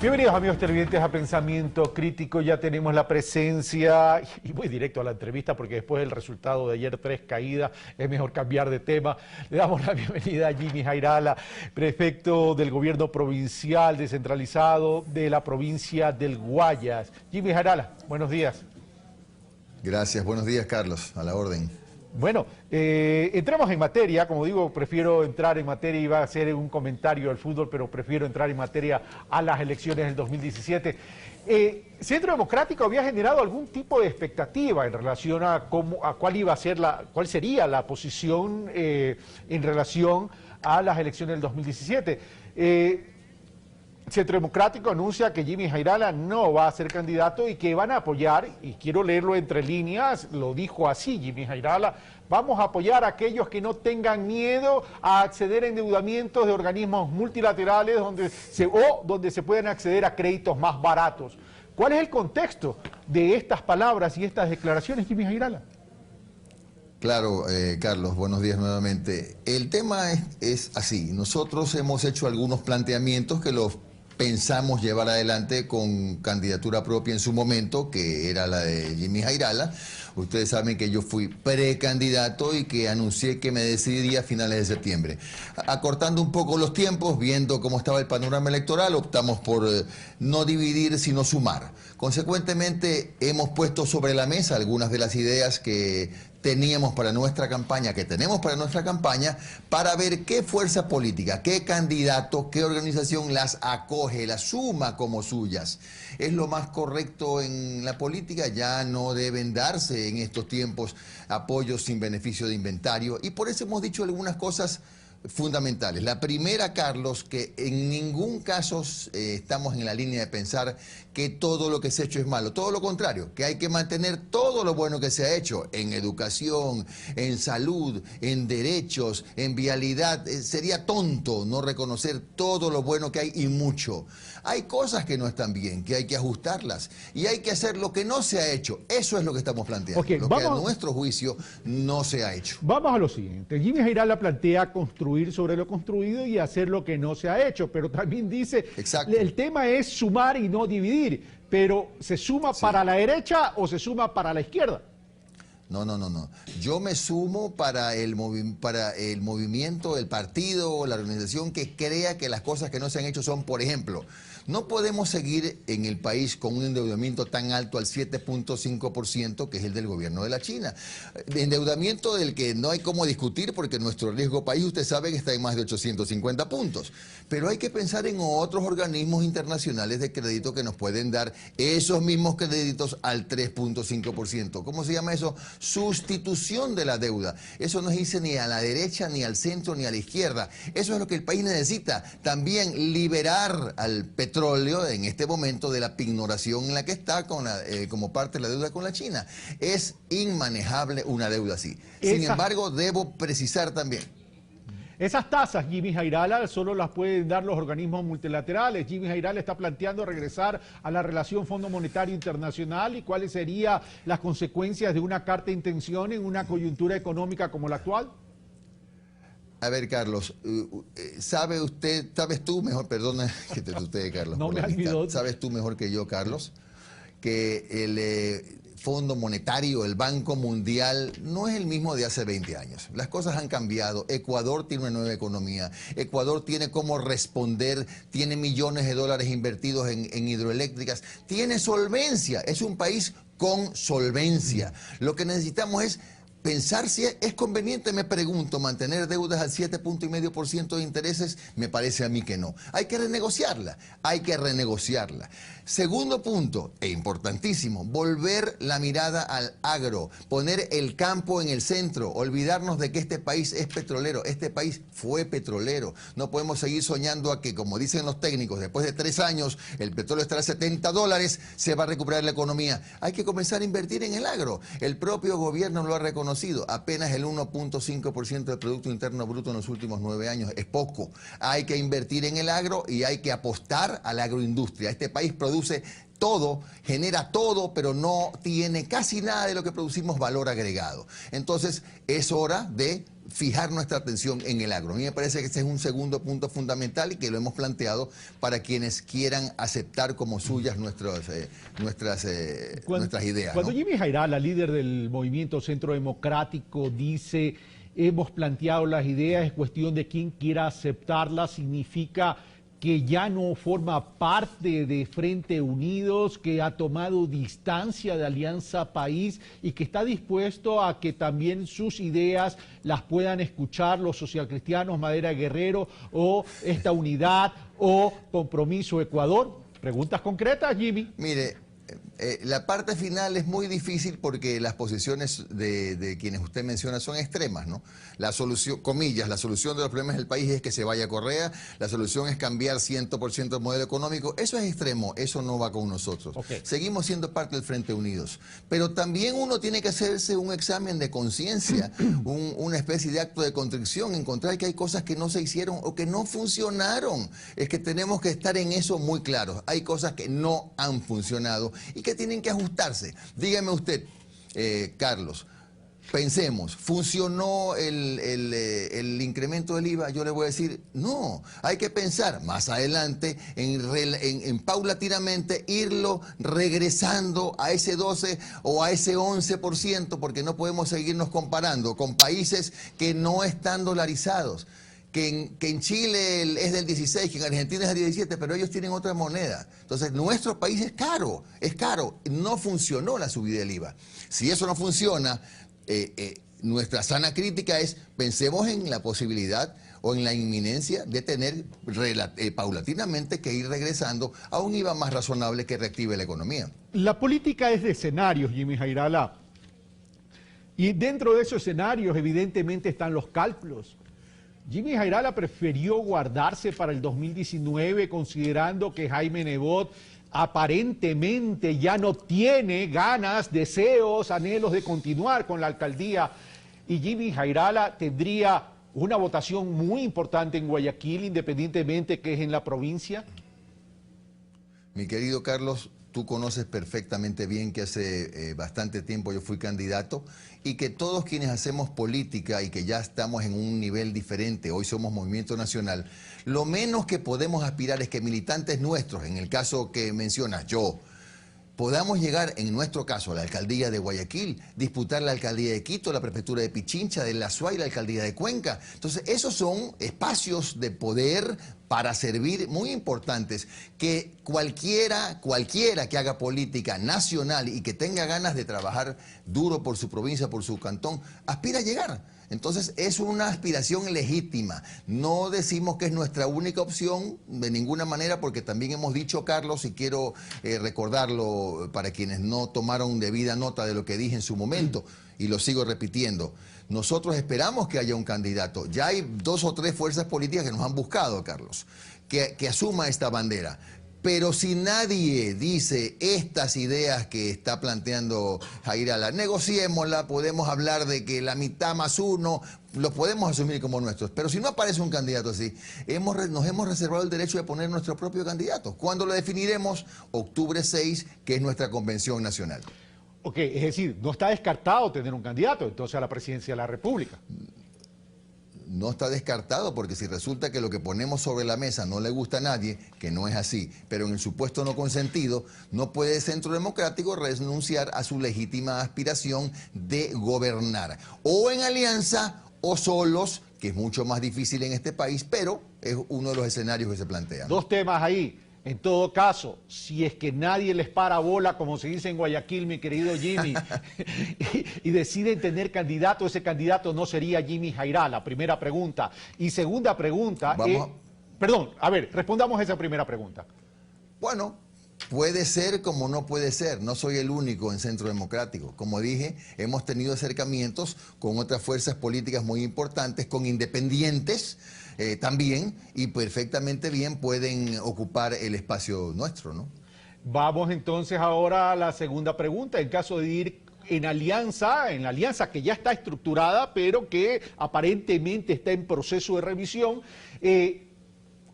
Bienvenidos amigos televidentes a Pensamiento Crítico. Ya tenemos la presencia, y voy directo a la entrevista porque después del resultado de ayer, 3 caídas, es mejor cambiar de tema. Le damos la bienvenida a Jimmy Jairala, prefecto del gobierno provincial descentralizado de la provincia del Guayas. Jimmy Jairala, buenos días. Gracias, buenos días Carlos, a la orden. Bueno, entramos en materia. Como digo, prefiero entrar en materia, iba a hacer un comentario del fútbol, pero prefiero entrar en materia a las elecciones del 2017. Centro Democrático había generado algún tipo de expectativa en relación a cuál iba a ser cuál sería la posición en relación a las elecciones del 2017. Centro Democrático anuncia que Jimmy Jairala no va a ser candidato y que van a apoyar, y quiero leerlo entre líneas, lo dijo así Jimmy Jairala: vamos a apoyar a aquellos que no tengan miedo a acceder a endeudamientos de organismos multilaterales donde se puedan acceder a créditos más baratos. ¿Cuál es el contexto de estas palabras y estas declaraciones, Jimmy Jairala? Claro, Carlos, buenos días nuevamente. El tema es así. Nosotros hemos hecho algunos planteamientos que los pensamos llevar adelante con candidatura propia en su momento, que era la de Jimmy Jairala. Ustedes saben que yo fui precandidato y que anuncié que me decidiría a finales de septiembre. Acortando un poco los tiempos, viendo cómo estaba el panorama electoral, optamos por no dividir, sino sumar. Consecuentemente, hemos puesto sobre la mesa algunas de las ideas que teníamos para nuestra campaña, que tenemos para nuestra campaña, para ver qué fuerza política, qué candidato, qué organización las acoge, las suma como suyas. Es lo más correcto en la política. Ya no deben darse en estos tiempos apoyos sin beneficio de inventario, y por eso hemos dicho algunas cosas fundamentales. La primera, Carlos, que en ningún caso estamos en la línea de pensar que todo lo que se ha hecho es malo. Todo lo contrario, que hay que mantener todo lo bueno que se ha hecho en educación, en salud, en derechos, en vialidad. Sería tonto no reconocer todo lo bueno que hay, y mucho. Hay cosas que no están bien, que hay que ajustarlas, y hay que hacer lo que no se ha hecho. Eso es lo que estamos planteando, que a nuestro juicio no se ha hecho. Vamos a lo siguiente. Jimmy Jairala plantea construir sobre lo construido y hacer lo que no se ha hecho, pero también dice, exacto, el tema es sumar y no dividir. Pero ¿se suma para la derecha o se suma para la izquierda? No. Yo me sumo para el movimiento, el partido, la organización que crea que las cosas que no se han hecho son, por ejemplo, no podemos seguir en el país con un endeudamiento tan alto al 7.5%, que es el del gobierno de la China. Endeudamiento del que no hay cómo discutir, porque nuestro riesgo país, usted sabe que está en más de 850 puntos. Pero hay que pensar en otros organismos internacionales de crédito que nos pueden dar esos mismos créditos al 3.5%. ¿Cómo se llama eso? Sustitución de la deuda. Eso no se dice ni a la derecha, ni al centro, ni a la izquierda. Eso es lo que el país necesita. También liberar al petróleo en este momento de la pignoración en la que está como parte de la deuda con la China. Es inmanejable una deuda así. Sin embargo, debo precisar también: esas tasas, Jimmy Jairala, solo las pueden dar los organismos multilaterales. Jimmy Jairala está planteando regresar a la relación Fondo Monetario Internacional. ¿Y cuáles serían las consecuencias de una carta de intención en una coyuntura económica como la actual? A ver, Carlos, sabes tú mejor, perdona que te tutee, Carlos, no me olvidó. ¿Sabes tú mejor que yo, Carlos, que el Fondo Monetario, el Banco Mundial, no es el mismo de hace 20 años. Las cosas han cambiado. Ecuador tiene una nueva economía. Ecuador tiene cómo responder, tiene millones de dólares invertidos en hidroeléctricas. Tiene solvencia. Es un país con solvencia. Lo que necesitamos es pensar si es conveniente, me pregunto, mantener deudas al 7.5% de intereses. Me parece a mí que no. Hay que renegociarla, hay que renegociarla. Segundo punto, e importantísimo, volver la mirada al agro, poner el campo en el centro, olvidarnos de que este país es petrolero. Este país fue petrolero. No podemos seguir soñando a que, como dicen los técnicos, después de 3 años el petróleo estará a $70, se va a recuperar la economía. Hay que comenzar a invertir en el agro. El propio gobierno lo ha reconocido. Apenas el 1.5% del Producto Interno Bruto en los últimos 9 años es poco. Hay que invertir en el agro y hay que apostar a la agroindustria. Este país produce todo, genera todo, pero no tiene casi nada de lo que producimos valor agregado. Entonces es hora de fijar nuestra atención en el agro. A mí me parece que ese es un segundo punto fundamental y que lo hemos planteado para quienes quieran aceptar como suyas nuestras ideas, Cuando ¿no? Jimmy Jairala, líder del movimiento Centro Democrático, dice hemos planteado las ideas, es cuestión de quién quiera aceptarlas, significa que ya no forma parte de Frente Unidos, que ha tomado distancia de Alianza País y que está dispuesto a que también sus ideas las puedan escuchar los socialcristianos, Madera Guerrero, o esta unidad, o Compromiso Ecuador. Preguntas concretas, Jimmy. Mire, la parte final es muy difícil porque las posiciones de quienes usted menciona son extremas, ¿no? La solución, comillas, la solución de los problemas del país es que se vaya a Correa, la solución es cambiar 100% el modelo económico. Eso es extremo, eso no va con nosotros. Okay. Seguimos siendo parte del Frente Unidos. Pero también uno tiene que hacerse un examen de conciencia, una especie de acto de contrición, encontrar que hay cosas que no se hicieron o que no funcionaron. Es que tenemos que estar en eso muy claros. Hay cosas que no han funcionado y que tienen que ajustarse. Dígame usted, Carlos, pensemos, ¿funcionó el incremento del IVA? Yo le voy a decir, no, hay que pensar más adelante en paulatinamente irlo regresando a ese 12 o a ese 11%, porque no podemos seguirnos comparando con países que no están dolarizados. Que en Chile es del 16, que en Argentina es del 17, pero ellos tienen otra moneda. Entonces, nuestro país es caro, no funcionó la subida del IVA. Si eso no funciona, nuestra sana crítica es, pensemos en la posibilidad o en la inminencia de tener paulatinamente que ir regresando a un IVA más razonable que reactive la economía. La política es de escenarios, Jimmy Jairala, y dentro de esos escenarios evidentemente están los cálculos. Jimmy Jairala prefirió guardarse para el 2019 considerando que Jaime Nebot aparentemente ya no tiene ganas, deseos, anhelos de continuar con la alcaldía y Jimmy Jairala tendría una votación muy importante en Guayaquil independientemente que es en la provincia. Mi querido Carlos, tú conoces perfectamente bien que hace bastante tiempo yo fui candidato y que todos quienes hacemos política y que ya estamos en un nivel diferente, hoy somos Movimiento Nacional, lo menos que podemos aspirar es que militantes nuestros, en el caso que mencionas yo, podamos llegar, en nuestro caso, a la alcaldía de Guayaquil, disputar la alcaldía de Quito, la prefectura de Pichincha, de La Suay, la alcaldía de Cuenca. Entonces, esos son espacios de poder para servir muy importantes que cualquiera que haga política nacional y que tenga ganas de trabajar duro por su provincia, por su cantón, aspira a llegar. Entonces es una aspiración legítima. No decimos que es nuestra única opción de ninguna manera porque también hemos dicho, Carlos, y quiero recordarlo para quienes no tomaron debida nota de lo que dije en su momento y lo sigo repitiendo. Nosotros esperamos que haya un candidato. Ya hay 2 o 3 fuerzas políticas que nos han buscado, Carlos, que asuma esta bandera. Pero si nadie dice estas ideas que está planteando Jairala, negociémosla, podemos hablar de que la mitad más 1, lo podemos asumir como nuestros. Pero si no aparece un candidato así, nos hemos reservado el derecho de poner nuestro propio candidato. ¿Cuándo lo definiremos? Octubre 6, que es nuestra convención nacional. Ok, es decir, no está descartado tener un candidato entonces a la presidencia de la República. No está descartado porque si resulta que lo que ponemos sobre la mesa no le gusta a nadie, que no es así, pero en el supuesto no consentido, no puede el Centro Democrático renunciar a su legítima aspiración de gobernar. O en alianza o solos, que es mucho más difícil en este país, pero es uno de los escenarios que se plantean. 2 temas ahí. En todo caso, si es que nadie les para bola, como se dice en Guayaquil, mi querido Jimmy, y deciden tener candidato, ese candidato no sería Jimmy Jairala, primera pregunta. Y segunda pregunta, perdón, a ver, respondamos a esa primera pregunta. Bueno, puede ser como no puede ser, no soy el único en Centro Democrático. Como dije, hemos tenido acercamientos con otras fuerzas políticas muy importantes, con independientes, también, y perfectamente bien pueden ocupar el espacio nuestro, ¿no? Vamos entonces ahora a la segunda pregunta. En caso de ir en la alianza que ya está estructurada, pero que aparentemente está en proceso de revisión,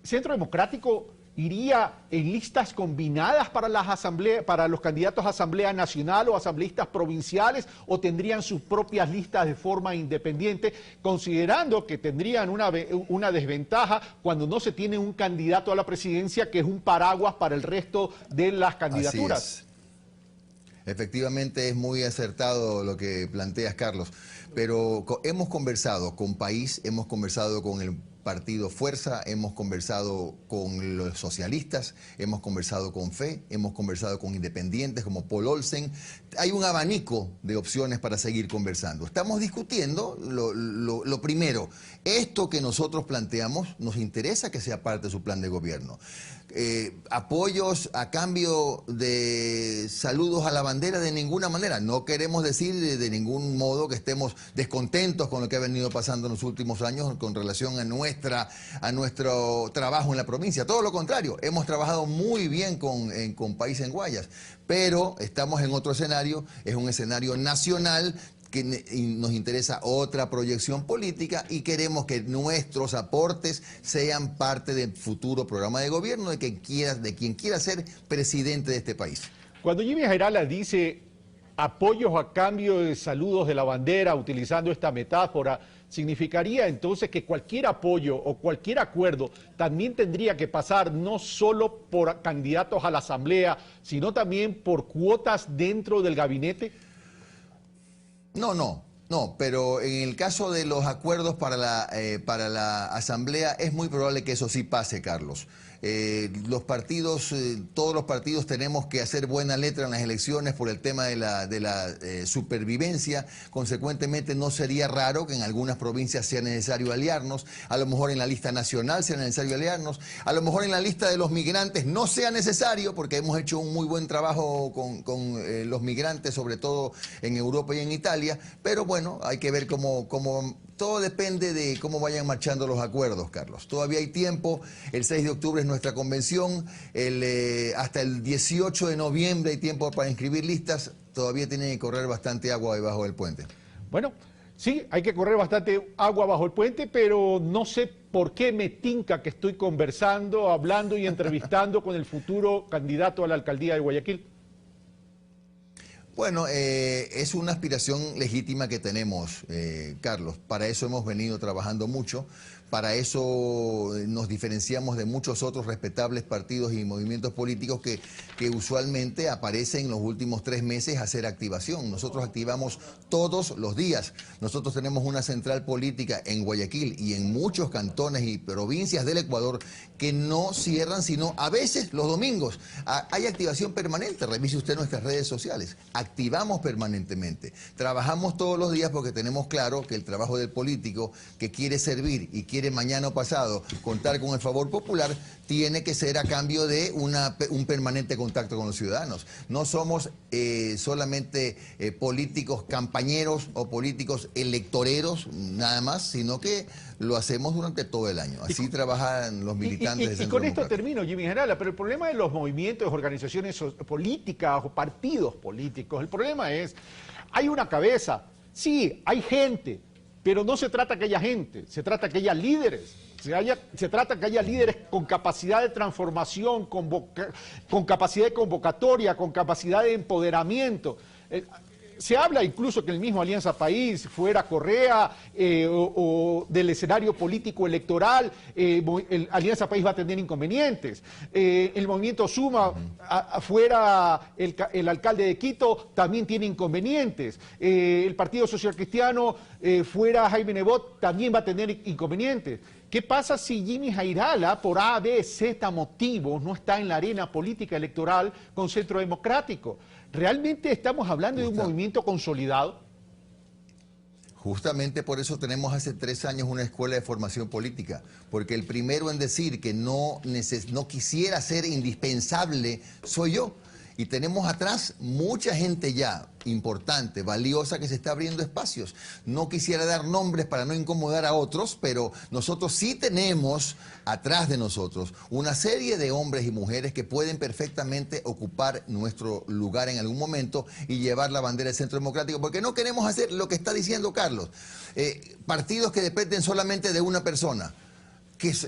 Centro Democrático iría en listas combinadas para las asambleas, para los candidatos a Asamblea Nacional o asambleístas provinciales, o tendrían sus propias listas de forma independiente, considerando que tendrían una desventaja cuando no se tiene un candidato a la presidencia que es un paraguas para el resto de las candidaturas? Así es. Efectivamente es muy acertado lo que planteas, Carlos, pero hemos conversado con País, hemos conversado con el Partido Fuerza, hemos conversado con los socialistas, hemos conversado con FE, hemos conversado con independientes como Paul Olsen. Hay un abanico de opciones para seguir conversando. Estamos discutiendo lo primero. Esto que nosotros planteamos nos interesa que sea parte de su plan de gobierno. Apoyos a cambio de saludos a la bandera de ninguna manera. No queremos decir de ningún modo que estemos descontentos con lo que ha venido pasando en los últimos años con relación a nuestro trabajo en la provincia. Todo lo contrario, hemos trabajado muy bien con País en Guayas, pero estamos en otro escenario, es un escenario nacional que nos interesa otra proyección política y queremos que nuestros aportes sean parte del futuro programa de gobierno de quien quiera ser presidente de este país. Cuando Jimmy Jairala dice apoyos a cambio de saludos de la bandera, utilizando esta metáfora, significaría entonces que cualquier apoyo o cualquier acuerdo también tendría que pasar no solo por candidatos a la Asamblea, sino también por cuotas dentro del gabinete. No, pero en el caso de los acuerdos para la Asamblea es muy probable que eso sí pase, Carlos. Todos los partidos tenemos que hacer buena letra en las elecciones por el tema de la supervivencia. Consecuentemente, no sería raro que en algunas provincias sea necesario aliarnos. A lo mejor en la lista nacional sea necesario aliarnos. A lo mejor en la lista de los migrantes no sea necesario, porque hemos hecho un muy buen trabajo con los migrantes, sobre todo en Europa y en Italia. Pero bueno, hay que ver cómo todo depende de cómo vayan marchando los acuerdos, Carlos. Todavía hay tiempo. El 6 de octubre es nuestra convención. Hasta el 18 de noviembre hay tiempo para inscribir listas. Todavía tiene que correr bastante agua debajo del puente. Bueno, sí, hay que correr bastante agua bajo el puente, pero no sé por qué me tinca que estoy conversando, hablando y entrevistando con el futuro candidato a la alcaldía de Guayaquil. Bueno, es una aspiración legítima que tenemos, Carlos. Para eso hemos venido trabajando mucho. Para eso nos diferenciamos de muchos otros respetables partidos y movimientos políticos que usualmente aparecen en los últimos 3 meses a hacer activación. Nosotros activamos todos los días. Nosotros tenemos una central política en Guayaquil y en muchos cantones y provincias del Ecuador que no cierran sino a veces los domingos. Hay activación permanente. Revise usted nuestras redes sociales. Activamos permanentemente. Trabajamos todos los días porque tenemos claro que el trabajo del político que quiere servir y quiere mañana o pasado contar con el favor popular, tiene que ser a cambio de un permanente contacto con los ciudadanos. No somos solamente políticos campañeros o políticos electoreros nada más, sino que lo hacemos durante todo el año. Así trabajan los militantes. Y con esto termino, Jimmy Jairala, pero el problema de los movimientos, organizaciones políticas o partidos políticos, el problema es, hay una cabeza, sí, hay gente, pero no se trata que haya gente, se trata que haya líderes. Se trata que haya líderes con capacidad de transformación, con capacidad de convocatoria, con capacidad de empoderamiento. Se habla incluso que el mismo Alianza País, fuera Correa o del escenario político electoral, Alianza País va a tener inconvenientes. El movimiento Suma, fuera el alcalde de Quito, también tiene inconvenientes. El Partido Social Cristiano, fuera Jaime Nebot, también va a tener inconvenientes. ¿Qué pasa si Jimmy Jairala, por A, B, Z motivos, no está en la arena política electoral con Centro Democrático? ¿Realmente estamos hablando de un movimiento consolidado? Justamente por eso tenemos hace 3 años una escuela de formación política, porque el primero en decir que no quisiera ser indispensable soy yo. Y tenemos atrás mucha gente ya importante, valiosa, que se está abriendo espacios. No quisiera dar nombres para no incomodar a otros, pero nosotros sí tenemos atrás de nosotros una serie de hombres y mujeres que pueden perfectamente ocupar nuestro lugar en algún momento y llevar la bandera del Centro Democrático, porque no queremos hacer lo que está diciendo Carlos. Partidos que dependen solamente de una persona,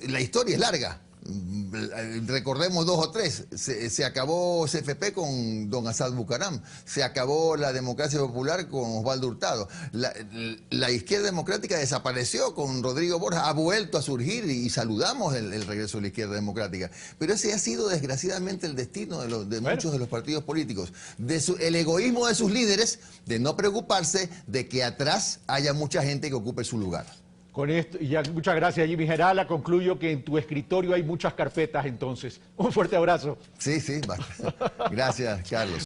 la historia es larga. Recordemos dos o tres. Se acabó CFP con don Asad Bucaram, se acabó la democracia popular con Osvaldo Hurtado, la izquierda democrática desapareció con Rodrigo Borja, ha vuelto a surgir y saludamos el regreso de la izquierda democrática. Pero ese ha sido desgraciadamente el destino de muchos de los partidos políticos, el egoísmo de sus líderes, de no preocuparse de que atrás haya mucha gente que ocupe su lugar. Con esto, y ya muchas gracias, Jimmy Gerala. Concluyo que en tu escritorio hay muchas carpetas, entonces. Un fuerte abrazo. Sí, sí, gracias, Carlos.